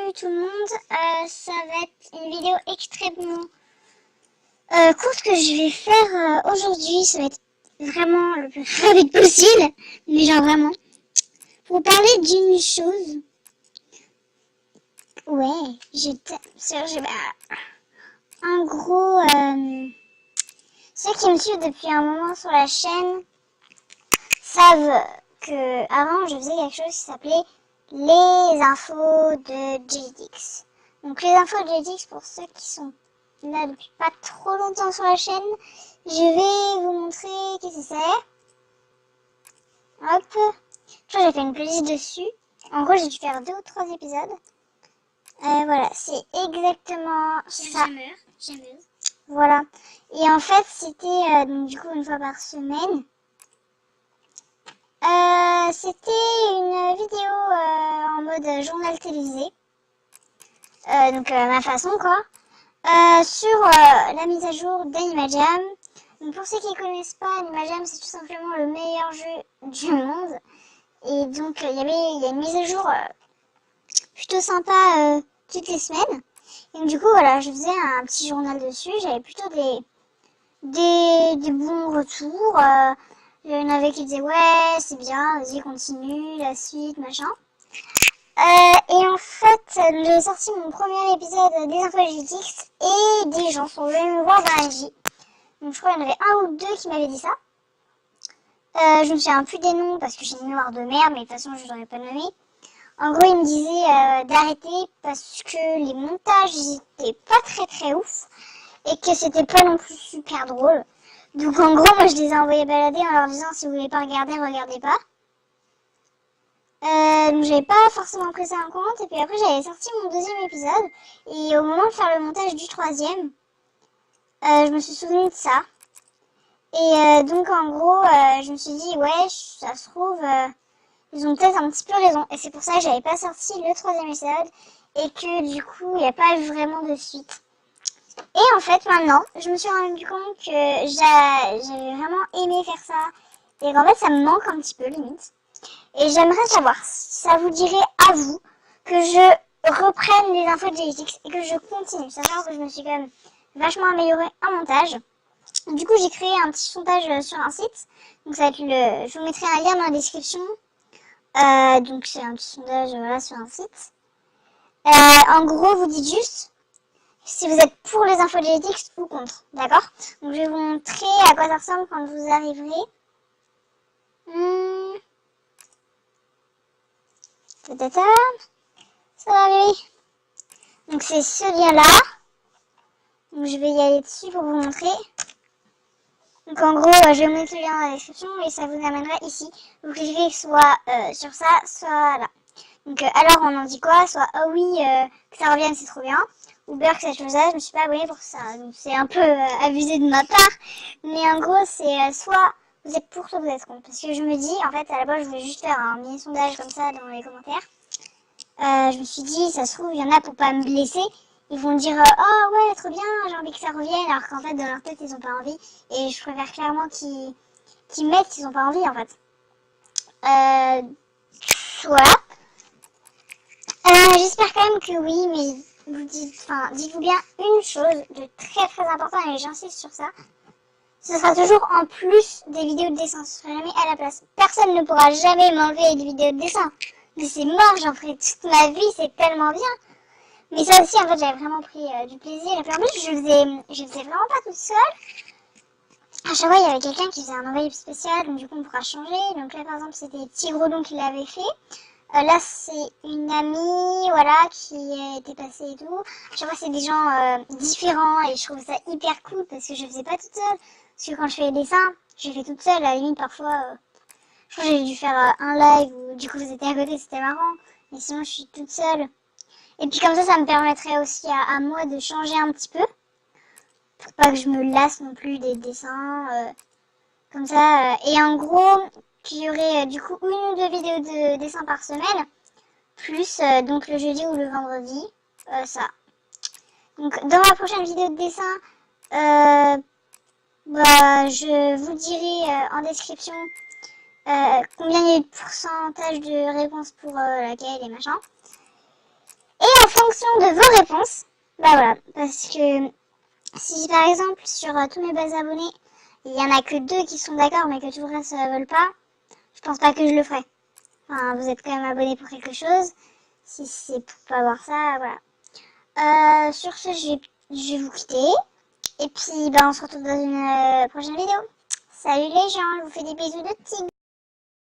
salut tout le monde, ça va être une vidéo extrêmement courte que je vais faire aujourd'hui. Ça va être vraiment le plus rapide possible, mais genre vraiment, pour parler d'une chose. Ouais, j'ai en gros, ceux qui me suivent depuis un moment sur la chaîne savent que avant je faisais quelque chose qui s'appelait les infos de JDX. Donc les infos de JDX, pour ceux qui sont là depuis pas trop longtemps sur la chaîne, je vais vous montrer qu'est-ce que c'est. Hop, je crois que j'ai fait une playlist dessus. En gros, j'ai dû faire 2 ou 3 épisodes. Voilà, c'est exactement ça. J'aime. Voilà. Et en fait, c'était donc du coup une fois par semaine. C'était une vidéo en mode journal télévisé. Donc ma façon quoi. Sur la mise à jour d'Animajam. Donc pour ceux qui ne connaissent pas, Animajam c'est tout simplement le meilleur jeu du monde. Et donc il y a une mise à jour plutôt sympa toutes les semaines. Et donc du coup voilà, je faisais un petit journal dessus. J'avais plutôt des bons retours. Il y en avait qui disaient ouais c'est bien, vas-y continue, la suite, machin. Et en fait, j'ai sorti mon premier épisode des Infos JDX et des gens sont venus me voir dans la vie. Donc je crois qu'il y en avait un ou deux qui m'avaient dit ça. Je me souviens plus des noms parce que j'ai une mémoire de merde, mais de toute façon je ne l'aurais pas nommé. En gros, ils me disaient d'arrêter parce que les montages étaient pas très ouf et que c'était pas non plus super drôle. Donc en gros, moi je les ai envoyés balader en leur disant si vous voulez pas regarder, regardez pas. Donc j'avais pas forcément pris ça en compte et puis après j'avais sorti mon deuxième épisode et au moment de faire le montage du troisième, je me suis souvenu de ça et donc en gros je me suis dit ouais ça se trouve ils ont peut-être un petit peu raison et c'est pour ça que j'avais pas sorti le troisième épisode et que du coup il n'y a pas eu vraiment de suite. Et en fait maintenant je me suis rendu compte que j'avais vraiment aimé faire ça et qu'en fait ça me manque un petit peu limite. Et j'aimerais savoir si ça vous dirait à vous que je reprenne les infos de JDX et que je continue, sachant que je me suis quand même vachement améliorée en montage. Du coup, j'ai créé un petit sondage sur un site. Donc ça va être je vous mettrai un lien dans la description. Donc c'est un petit sondage voilà, sur un site. En gros, vous dites juste si vous êtes pour les infos de JDX ou contre, d'accord? Donc je vais vous montrer à quoi ça ressemble quand vous arriverez. Ça va arriver. Donc c'est ce lien-là. Donc je vais y aller dessus pour vous montrer. Donc en gros, je vais vous mettre le lien dans la description et ça vous amènera ici. Vous cliquez soit sur ça, soit là. Donc alors on en dit quoi? Soit oh oui, que ça revienne, c'est trop bien. Ou beurre que cette chose-là, je me suis pas abonnée pour ça. Donc c'est un peu abusé de ma part. Mais en gros, c'est soit vous êtes pour, soit vous êtes contre. Parce que je me dis, en fait, à la base, je voulais juste faire un mini sondage comme ça dans les commentaires. Je me suis dit, ça se trouve, il y en a pour pas me blesser. Ils vont dire, oh ouais, trop bien, j'ai envie que ça revienne, alors qu'en fait, dans leur tête, ils ont pas envie. Et je préfère clairement qu'ils mettent qu'ils ont pas envie, en fait. Voilà. J'espère quand même que oui, mais dites-vous bien une chose de très importante, et j'insiste sur ça. Ce sera toujours en plus des vidéos de dessin, ce sera jamais à la place. Personne ne pourra jamais m'enlever des vidéos de dessin. Mais c'est mort, j'en ferai toute ma vie, c'est tellement bien. Mais ça aussi, en fait, j'avais vraiment pris du plaisir. Et puis en plus, je faisais vraiment pas toute seule. À chaque fois, il y avait quelqu'un qui faisait un enveloppe spécial, donc du coup, on pourra changer. Donc là, par exemple, c'était Tigredon qui l'avait fait. Là, c'est une amie, voilà, qui était passée et tout. À chaque fois, c'est des gens différents et je trouve ça hyper cool parce que je faisais pas toute seule. Parce que quand je fais les dessins, je fais toute seule. À la limite, parfois, je crois que j'ai dû faire un live où du coup, vous étiez à côté, c'était marrant. Mais sinon, je suis toute seule. Et puis comme ça me permettrait aussi à moi de changer un petit peu. Pour pas que je me lasse non plus des dessins. Comme ça. Et en gros, qu'il y aurait du coup une ou deux vidéos de dessin par semaine. Plus donc le jeudi ou le vendredi. Ça. Donc dans ma prochaine vidéo de dessin, je vous dirai en description combien il y a eu de pourcentage de réponses pour laquelle et machin. Et en fonction de vos réponses, bah voilà, parce que si par exemple sur tous mes bases abonnés, il y en a que 2 qui sont d'accord mais que tout le reste ne veulent pas, je pense pas que je le ferai. Enfin, vous êtes quand même abonné pour quelque chose. Si c'est pour pas voir ça, voilà. Sur ce, je vais vous quitter. Et puis, bah, on se retrouve dans une prochaine vidéo. Salut les gens, je vous fais des bisous de tigre.